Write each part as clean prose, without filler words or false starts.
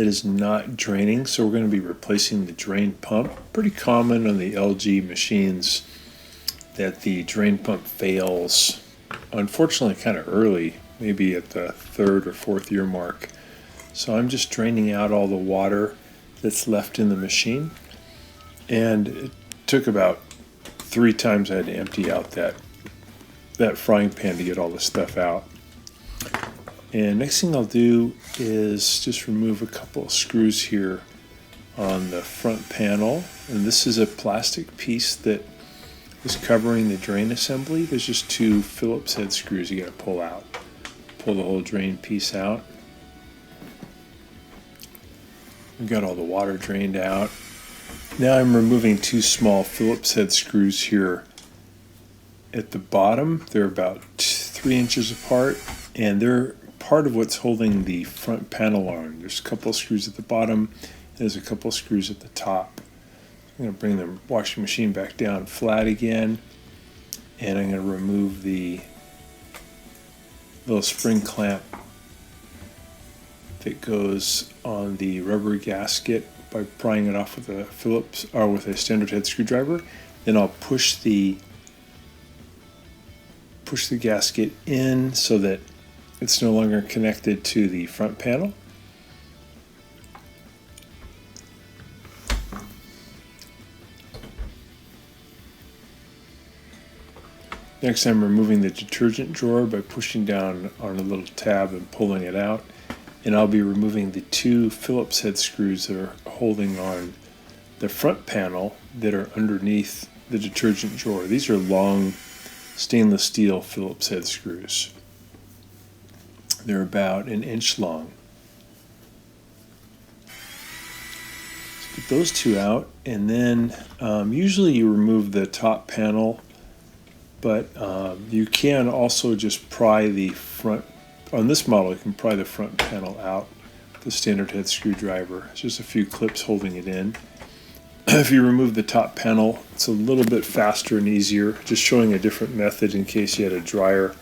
that is not draining, so we're going to be replacing the drain pump. Pretty common on the LG machines that the drain pump fails, unfortunately kind of early, maybe at the 3rd or 4th year mark. So I'm just draining out all the water that's left in the machine, and it took about 3 times I had to empty out that frying pan to get all the stuff out. And next thing I'll do is just remove a couple of screws here on the front panel, and this is a plastic piece that is covering the drain assembly. There's just 2 Phillips head screws you got to pull out. Pull the whole drain piece out. We've got all the water drained out. Now I'm removing 2 small Phillips head screws here at the bottom. They're about 3 inches apart, and they're part of what's holding the front panel on. There's a couple of screws at the bottom, and there's a couple of screws at the top. I'm going to bring the washing machine back down flat again, and I'm going to remove the little spring clamp that goes on the rubber gasket by prying it off with a Phillips or with a standard head screwdriver. Then I'll push the gasket in so that it's no longer connected to the front panel. Next, I'm removing the detergent drawer by pushing down on a little tab and pulling it out. And I'll be removing the 2 Phillips head screws that are holding on the front panel that are underneath the detergent drawer. These are long stainless steel Phillips head screws. They're about 1 inch long. So get those 2 out, and then usually you remove the top panel, but you can also just pry the front. On this model, you can pry the front panel out with the standard head screwdriver. It's just a few clips holding it in. If you remove the top panel, it's a little bit faster and easier. Just showing a different method in case you had a dryer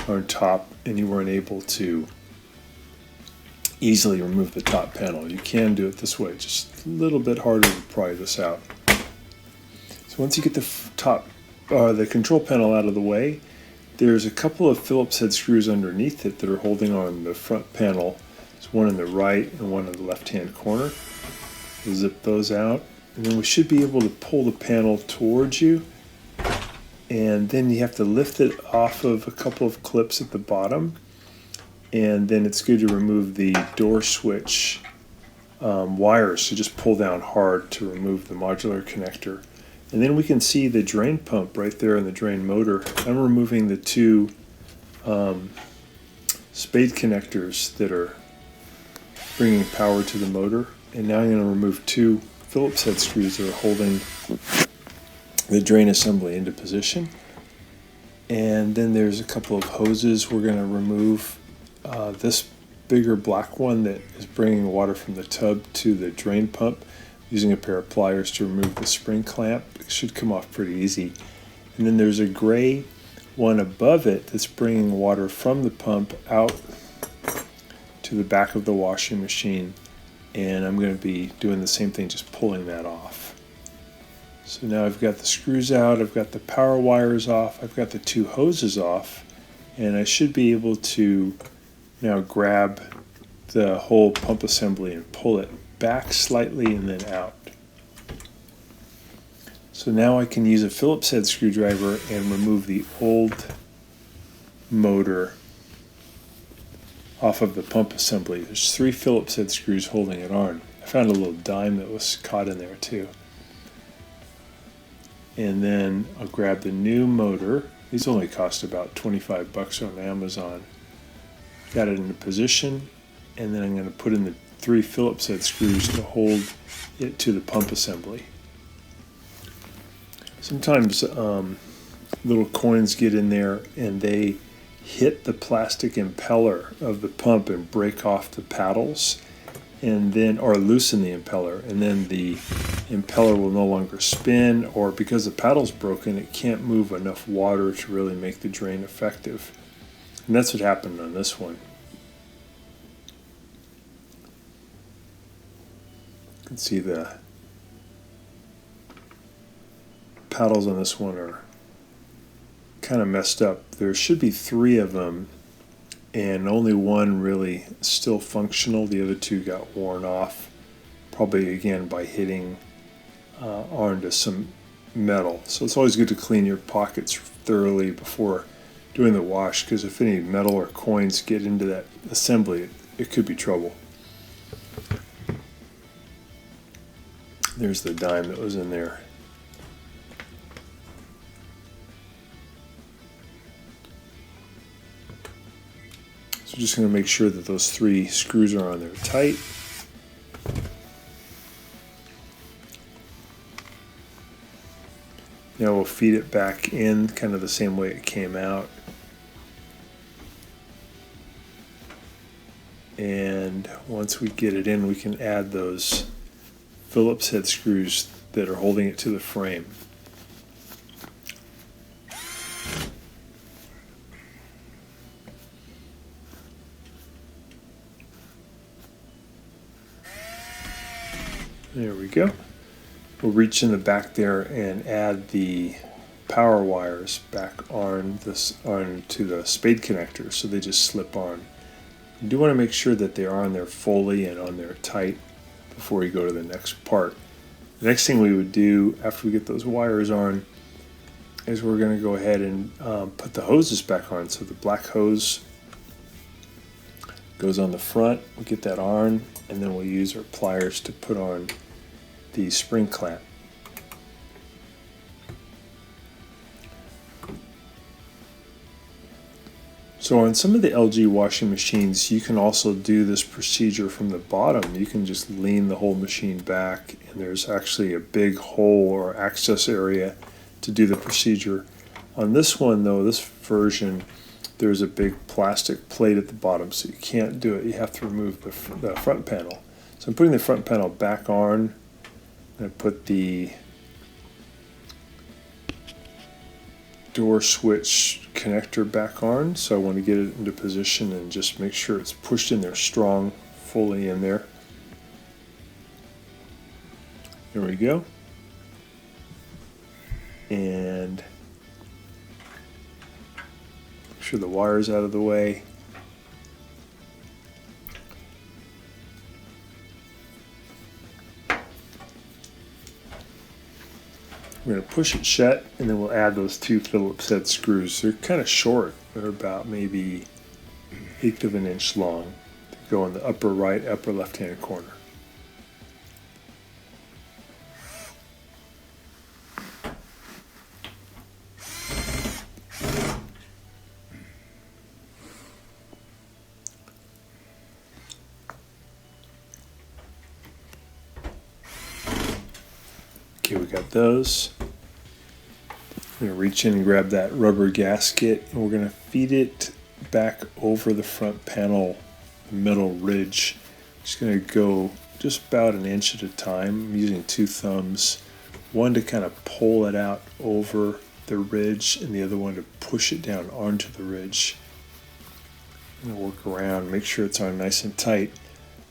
on top and you weren't able to easily remove the top panel. You can do it this way, just a little bit harder to pry this out. So once you get the control panel out of the way, there's a couple of Phillips head screws underneath it that are holding on the front panel. There's one in the right and one in the left-hand corner. We'll zip those out, and then we should be able to pull the panel towards you, and then you have to lift it off of a couple of clips at the bottom, and then it's good to remove the door switch wires. So just pull down hard to remove the modular connector. And then we can see the drain pump right there in the drain motor. I'm removing the 2 spade connectors that are bringing power to the motor. And now I'm going to remove 2 Phillips head screws that are holding the drain assembly into position. And then there's a couple of hoses we're going to remove. This bigger black one that is bringing water from the tub to the drain pump, using a pair of pliers to remove the spring clamp. It should come off pretty easy. And then there's a gray one above it that's bringing water from the pump out to the back of the washing machine, and I'm going to be doing the same thing, just pulling that off. So now I've got the screws out, I've got the power wires off, I've got the 2 hoses off, and I should be able to now grab the whole pump assembly and pull it back slightly and then out. So now I can use a Phillips head screwdriver and remove the old motor off of the pump assembly. There's 3 Phillips head screws holding it on. I found a little dime that was caught in there too. And then I'll grab the new motor. These only cost about 25 bucks on Amazon. Got it into position, and then I'm going to put in the 3 Phillips head screws to hold it to the pump assembly. Sometimes little coins get in there and they hit the plastic impeller of the pump and break off the paddles, and then or loosen the impeller, and then the impeller will no longer spin, or because the paddle's broken, it can't move enough water to really make the drain effective. And that's what happened on this one. You can see the paddles on this one are kind of messed up. There should be 3 of them, and only one really still functional. The other 2 got worn off, probably again by hitting onto some metal. So it's always good to clean your pockets thoroughly before doing the wash, because if any metal or coins get into that assembly, it could be trouble. There's the dime that was in there. So just going to make sure that those 3 screws are on there tight. Now we'll feed it back in kind of the same way it came out. And once we get it in, we can add those Phillips head screws that are holding it to the frame. There we go. We'll reach in the back there and add the power wires back on to the spade connector, so they just slip on. You do want to make sure that they are on there fully and on there tight before you go to the next part. The next thing we would do after we get those wires on is we're going to go ahead and put the hoses back on. So the black hose goes on the front, we'll get that on, and then we'll use our pliers to put on the spring clamp. So on some of the LG washing machines, you can also do this procedure from the bottom. You can just lean the whole machine back, and there's actually a big hole or access area to do the procedure. On this one though, this version, there's a big plastic plate at the bottom, so you can't do it. You have to remove the front panel. So I'm putting the front panel back on. I'm going to put the door switch connector back on, so I want to get it into position and just make sure it's pushed in there strong, fully in there. There we go. And make sure the wire's out of the way. We're going to push it shut, and then we'll add those 2 Phillips head screws. They're kind of short. They're about maybe 1/8 of an inch long. They go in the upper right, upper left-hand corner. Okay, we got those. I'm going to reach in and grab that rubber gasket, and we're going to feed it back over the front panel, the middle ridge. Just going to go just about an inch at a time. I'm using 2 thumbs, one to kind of pull it out over the ridge, and the other one to push it down onto the ridge. I'm going to work around, make sure it's on nice and tight,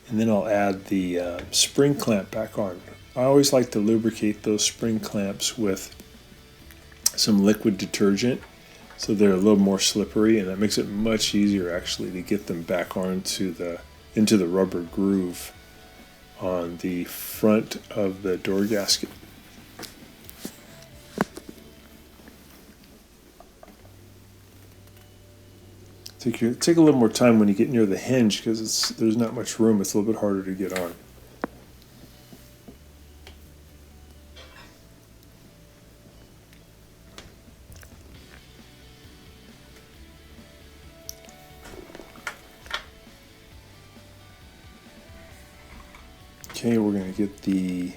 and then I'll add the spring clamp back on. I always like to lubricate those spring clamps with some liquid detergent so they're a little more slippery, and that makes it much easier actually to get them back into the rubber groove on the front of the door gasket. Take a little more time when you get near the hinge, because there's not much room. It's a little bit harder to get on. Okay, we're going to get the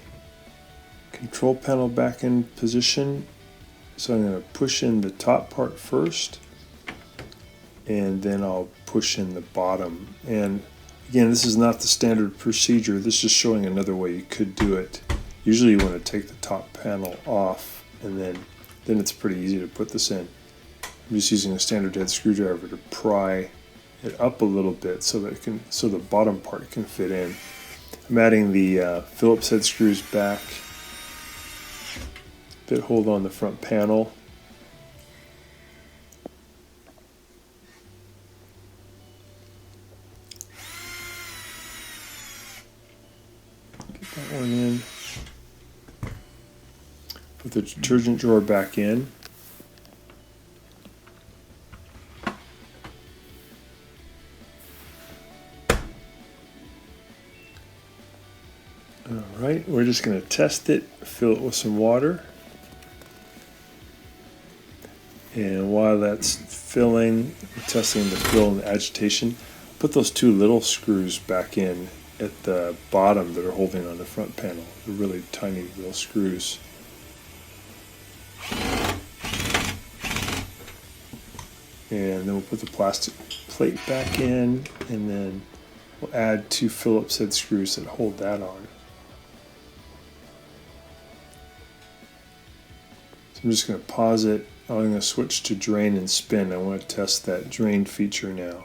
control panel back in position. So I'm going to push in the top part first, and then I'll push in the bottom. And again, this is not the standard procedure. This is showing another way you could do it. Usually you want to take the top panel off, and then it's pretty easy to put this in. I'm just using a standard head screwdriver to pry it up a little bit so that the bottom part can fit in. I'm adding the Phillips head screws back. Bit hold on the front panel. Get that one in. Put the detergent drawer back in. Alright, we're just going to test it, fill it with some water. And while that's filling, testing the fill and the agitation, put those two little screws back in at the bottom that are holding on the front panel. They're really tiny little screws. And then we'll put the plastic plate back in, and then we'll add two Phillips head screws that hold that on. So I'm just going to pause it. I'm going to switch to drain and spin. I want to test that drain feature now.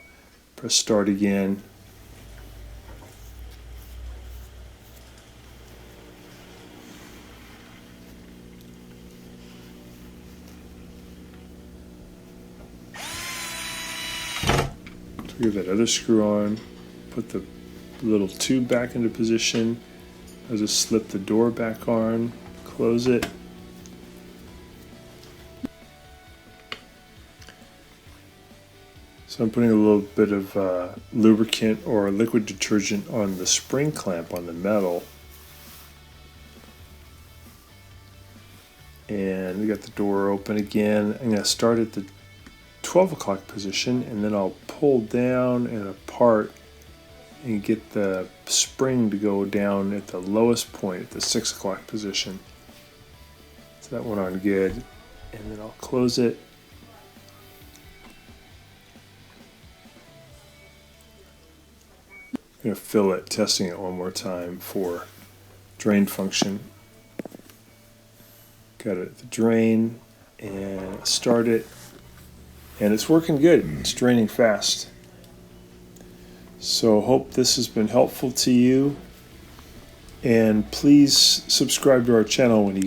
Press start again. Get that other screw on, put the little tube back into position. I'll just slip the door back on, close it. So I'm putting a little bit of lubricant or liquid detergent on the spring clamp on the metal. And we got the door open again. I'm going to start at the 12 o'clock position, and then I'll pull down and apart and get the spring to go down at the lowest point at the 6 o'clock position. So that went on good. And then I'll close it. I'm going to fill it, testing it one more time for drain function. Got it at the drain, and start it. And it's working good. It's draining fast. So hope this has been helpful to you. And please subscribe to our channel when you